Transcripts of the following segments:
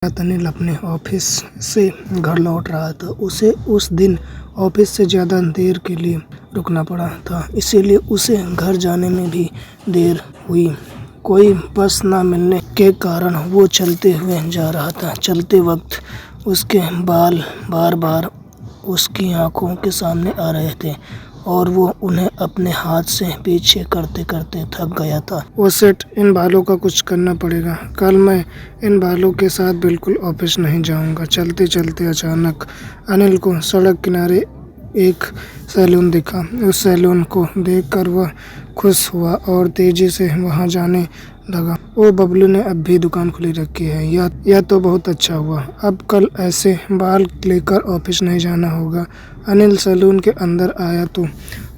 अनिल अपने ऑफिस से घर लौट रहा था। उसे उस दिन ऑफिस से ज़्यादा देर के लिए रुकना पड़ा था, इसीलिए उसे घर जाने में भी देर हुई। कोई बस न मिलने के कारण वो चलते हुए जा रहा था। चलते वक्त उसके बाल बार बार उसकी आंखों के सामने आ रहे थे और वो उन्हें अपने हाथ से पीछे करते करते थक गया था। वो सेठ, इन बालों का कुछ करना पड़ेगा। कल मैं इन बालों के साथ बिल्कुल ऑफिस नहीं जाऊंगा। चलते चलते अचानक अनिल को सड़क किनारे एक सैलून दिखा। उस सैलून को देखकर वह खुश हुआ और तेजी से वहां जाने लगा। ओ, बबलू ने अब भी दुकान खुली रखी है। यह तो बहुत अच्छा हुआ। अब कल ऐसे बाल लेकर ऑफिस नहीं जाना होगा। अनिल सैलून के अंदर आया तो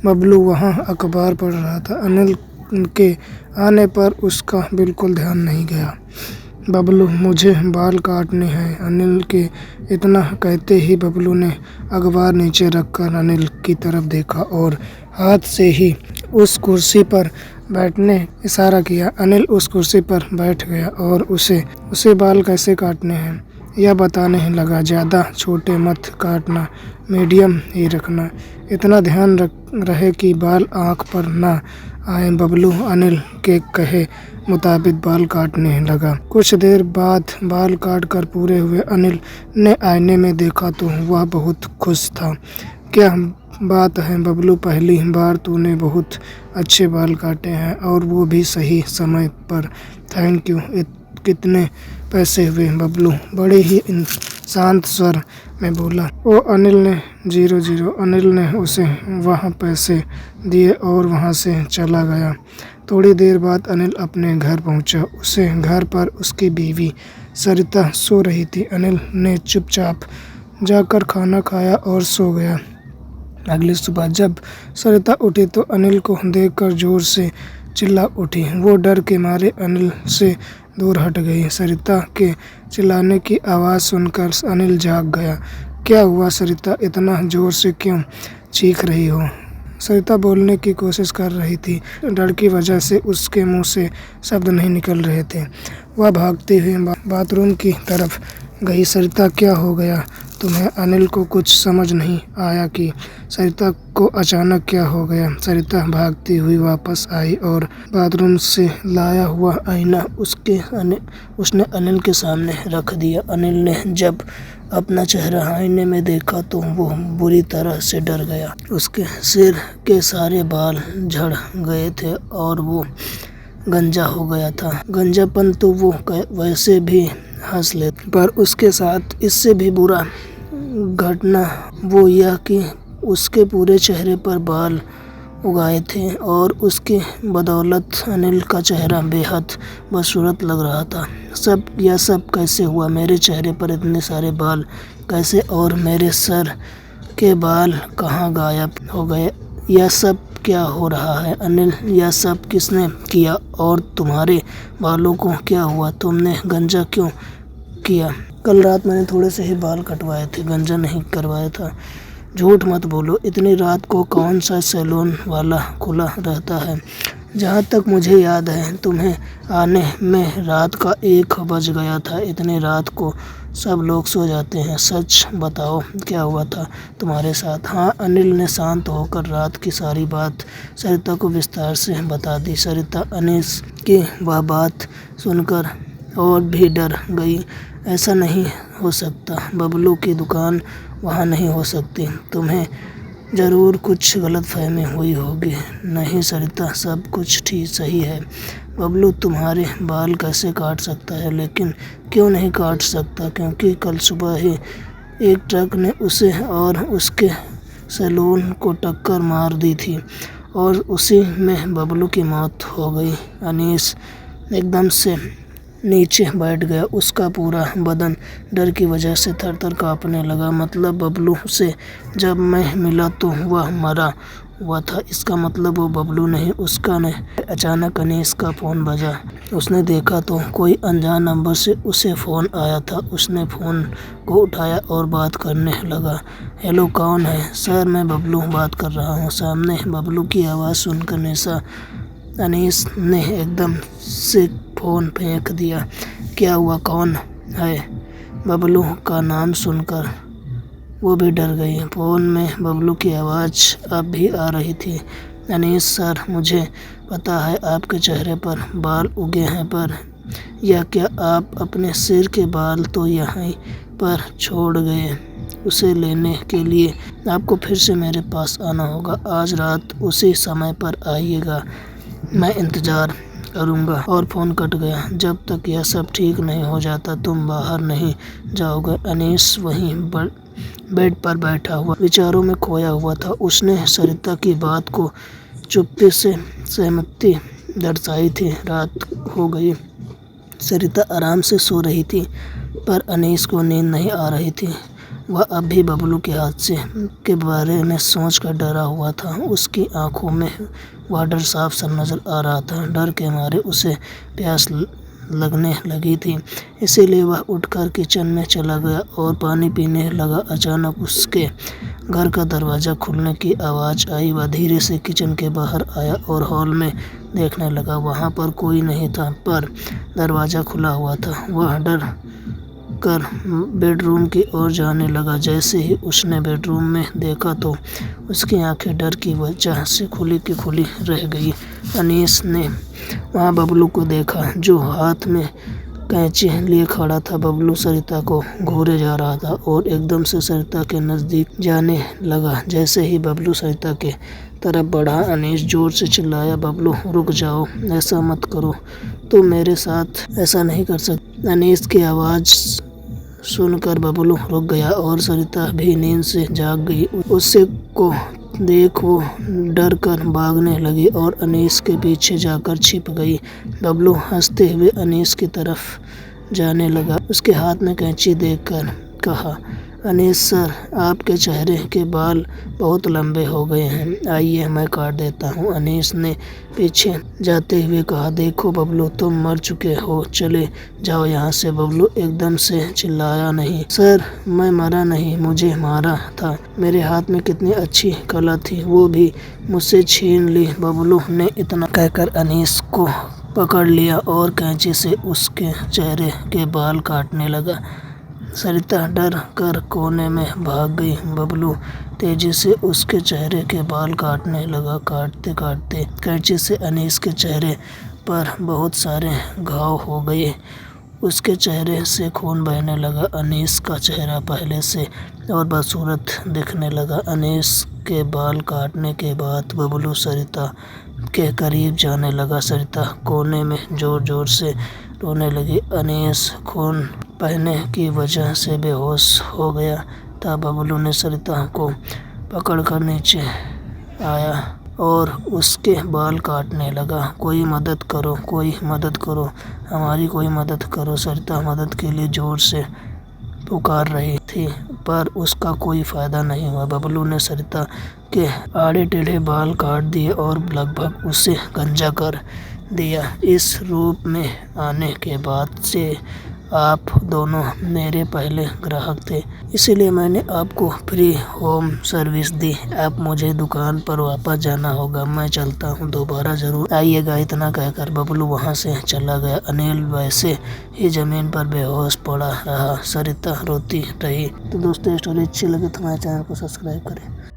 बबलू वहां अखबार पढ़ रहा था। अनिल के आने पर उसका बिल्कुल ध्यान नहीं गया। बबलू, मुझे बाल काटने हैं। अनिल के इतना कहते ही बबलू ने अखबार नीचे रखकर अनिल की तरफ देखा और हाथ से ही उस कुर्सी पर बैठने इशारा किया। अनिल उस कुर्सी पर बैठ गया और उसे बाल कैसे काटने हैं यह बताने लगा। ज़्यादा छोटे मत काटना, मीडियम ही रखना, इतना ध्यान रहे कि बाल आँख पर ना आए। बबलू अनिल के कहे मुताबिक बाल काटने लगा। कुछ देर बाद बाल काट कर पूरे हुए। अनिल ने आईने में देखा तो वह बहुत खुश था। क्या बात है बबलू, पहली बार तूने बहुत अच्छे बाल काटे हैं और वो भी सही समय पर। Thank you. कितने पैसे हुए? बबलू बड़े ही शांत स्वर में बोला। ओ, अनिल ने 0-0। अनिल ने उसे वहाँ पैसे दिए और वहाँ से चला गया। थोड़ी देर बाद अनिल अपने घर पहुँचा। उसे घर पर उसकी बीवी सरिता सो रही थी। अनिल ने चुपचाप जाकर खाना खाया और सो गया। अगली सुबह जब सरिता उठी तो अनिल को देखकर जोर से चिल्ला उठी। वो डर के मारे अनिल से दूर हट गई। सरिता के चिल्लाने की आवाज़ सुनकर अनिल जाग गया। क्या हुआ सरिता, इतना जोर से क्यों चीख रही हो? सरिता बोलने की कोशिश कर रही थी। डर की वजह से उसके मुंह से शब्द नहीं निकल रहे थे। वह भागते हुए बाथरूम की तरफ गई। सरिता, क्या हो गया तुम्हें? अनिल को कुछ समझ नहीं आया कि सरिता को अचानक क्या हो गया। सरिता भागती हुई वापस आई और बाथरूम से लाया हुआ आईना उसने अनिल के सामने रख दिया। अनिल ने जब अपना चेहरा आईने में देखा तो वो बुरी तरह से डर गया। उसके सिर के सारे बाल झड़ गए थे और वो गंजा हो गया था। गंजापन तो वो वैसे भी हंस ले, पर उसके साथ इससे भी बुरा घटना वो यह कि उसके पूरे चेहरे पर बाल उगाए थे और उसके बदौलत अनिल का चेहरा बेहद बदसूरत लग रहा था। यह सब कैसे हुआ? मेरे चेहरे पर इतने सारे बाल कैसे? और मेरे सर के बाल कहाँ गायब हो गए? यह सब क्या हो रहा है? अनिल, यह सब किसने किया? और तुम्हारे बालों को क्या हुआ? तुमने गंजा क्यों किया? कल रात मैंने थोड़े से ही बाल कटवाए थे, गंजा नहीं करवाया था। झूठ मत बोलो। इतनी रात को कौन सा सैलून वाला खुला रहता है? जहाँ तक मुझे याद है तुम्हें आने में रात का 1 बज गया था। इतनी रात को सब लोग सो जाते हैं। सच बताओ, क्या हुआ था तुम्हारे साथ? हाँ, अनिल ने शांत होकर रात की सारी बात सरिता को विस्तार से बता दी। सरिता अनिल की वह बात सुनकर और भी डर गई। ऐसा नहीं हो सकता, बबलू की दुकान वहाँ नहीं हो सकती। तुम्हें ज़रूर कुछ गलतफहमी हुई होगी। नहीं सरिता, सब कुछ ठीक सही है। बबलू तुम्हारे बाल कैसे काट सकता है? लेकिन क्यों नहीं काट सकता? क्योंकि कल सुबह ही एक ट्रक ने उसे और उसके सैलून को टक्कर मार दी थी और उसी में बबलू की मौत हो गई। अनीस एकदम से नीचे बैठ गया। उसका पूरा बदन डर की वजह से थर-थर कांपने लगा। मतलब बबलू से जब मैं मिला तो वह मरा हुआ था। इसका मतलब वो बबलू नहीं, उसका नहीं। अचानक अनीस का फ़ोन बजा। उसने देखा तो कोई अनजान नंबर से उसे फ़ोन आया था। उसने फ़ोन को उठाया और बात करने लगा। हेलो, कौन है? सर, मैं बबलू बात कर रहा हूँ। सामने बबलू की आवाज़ सुनकर अनीस ने एकदम से फ़ोन फेंक दिया। क्या हुआ? कौन है? बबलू का नाम सुनकर वो भी डर गई। फ़ोन में बबलू की आवाज़ अब भी आ रही थी। अनीस सर, मुझे पता है आपके चेहरे पर बाल उगे हैं, पर यह क्या आप अपने सिर के बाल तो यहीं पर छोड़ गए? उसे लेने के लिए आपको फिर से मेरे पास आना होगा। आज रात उसी समय पर आइएगा, मैं इंतज़ार करूँगा। और फ़ोन कट गया। जब तक यह सब ठीक नहीं हो जाता तुम बाहर नहीं जाओगे। अनीस वहीं बेड पर बैठा हुआ विचारों में खोया हुआ था। उसने सरिता की बात को चुप्पी से सहमति दर्शाई थी। रात हो गई। सरिता आराम से सो रही थी, पर अनीस को नींद नहीं आ रही थी। वह अब भी बबलू के हादसे के बारे में सोचकर डरा हुआ था। उसकी आंखों में वह डर साफ साफ नजर आ रहा था। डर के मारे उसे प्यास लगने लगी थी, इसीलिए वह उठकर किचन में चला गया और पानी पीने लगा। अचानक उसके घर का दरवाज़ा खुलने की आवाज़ आई। वह धीरे से किचन के बाहर आया और हॉल में देखने लगा। वहाँ पर कोई नहीं था, पर दरवाज़ा खुला हुआ था। वह डर कर बेडरूम की ओर जाने लगा। जैसे ही उसने बेडरूम में देखा तो उसकी आंखें डर की वजह से खुली की खुली रह गई। अनीस ने वहाँ बबलू को देखा, जो हाथ में कैंची लिए खड़ा था। बबलू सरिता को घूरे जा रहा था और एकदम से सरिता के नज़दीक जाने लगा। जैसे ही बबलू सरिता के तरफ बढ़ा, अनीस जोर से चिल्लाया, बबलू रुक जाओ, ऐसा मत करो, तुम मेरे साथ ऐसा नहीं कर सकते। अनीस की आवाज़ सुनकर बबलू रुक गया और सरिता भी नींद से जाग गई। उससे को देख वो डर कर भागने लगी और अनीस के पीछे जाकर छिप गई। बबलू हंसते हुए अनीस की तरफ जाने लगा। उसके हाथ में कैंची देखकर कहा, अनीस सर, आपके चेहरे के बाल बहुत लंबे हो गए हैं, आइए मैं काट देता हूँ। अनीस ने पीछे जाते हुए कहा, देखो बबलू, तुम मर चुके हो, चले जाओ यहाँ से। बबलू एकदम से चिल्लाया, नहीं सर, मैं मरा नहीं, मुझे मारा था। मेरे हाथ में कितनी अच्छी कला थी, वो भी मुझसे छीन ली। बबलू ने इतना कहकर अनीस को पकड़ लिया और कैंची से उसके चेहरे के बाल काटने लगा। सरिता डर कर कोने में भाग गई। बबलू तेजी से उसके चेहरे के बाल काटने लगा। काटते काटते कैंची से अनीस के चेहरे पर बहुत सारे घाव हो गए। उसके चेहरे से खून बहने लगा। अनीस का चेहरा पहले से और बदसूरत दिखने लगा। अनीस के बाल काटने के बाद बबलू सरिता के करीब जाने लगा। सरिता कोने में जोर जोर से रोने लगी। अनीस खून बहने की वजह से बेहोश हो गया था। बबलू ने सरिता को पकड़कर नीचे आया और उसके बाल काटने लगा। कोई मदद करो, कोई मदद करो, हमारी कोई मदद करो। सरिता मदद के लिए जोर से पुकार रही थी, पर उसका कोई फ़ायदा नहीं हुआ। बबलू ने सरिता के आड़े टेढ़े बाल काट दिए और लगभग उसे गंजा कर दिया। इस रूप में आने के बाद से आप दोनों मेरे पहले ग्राहक थे, इसीलिए मैंने आपको फ्री होम सर्विस दी। अब मुझे दुकान पर वापस जाना होगा, मैं चलता हूँ, दोबारा ज़रूर आइएगा। इतना कहकर बबलू वहाँ से चला गया। अनिल वैसे ही ज़मीन पर बेहोश पड़ा रहा। सरिता रोती रही। तो दोस्तों, स्टोरी अच्छी लगे तो हमारे चैनल को सब्सक्राइब करें।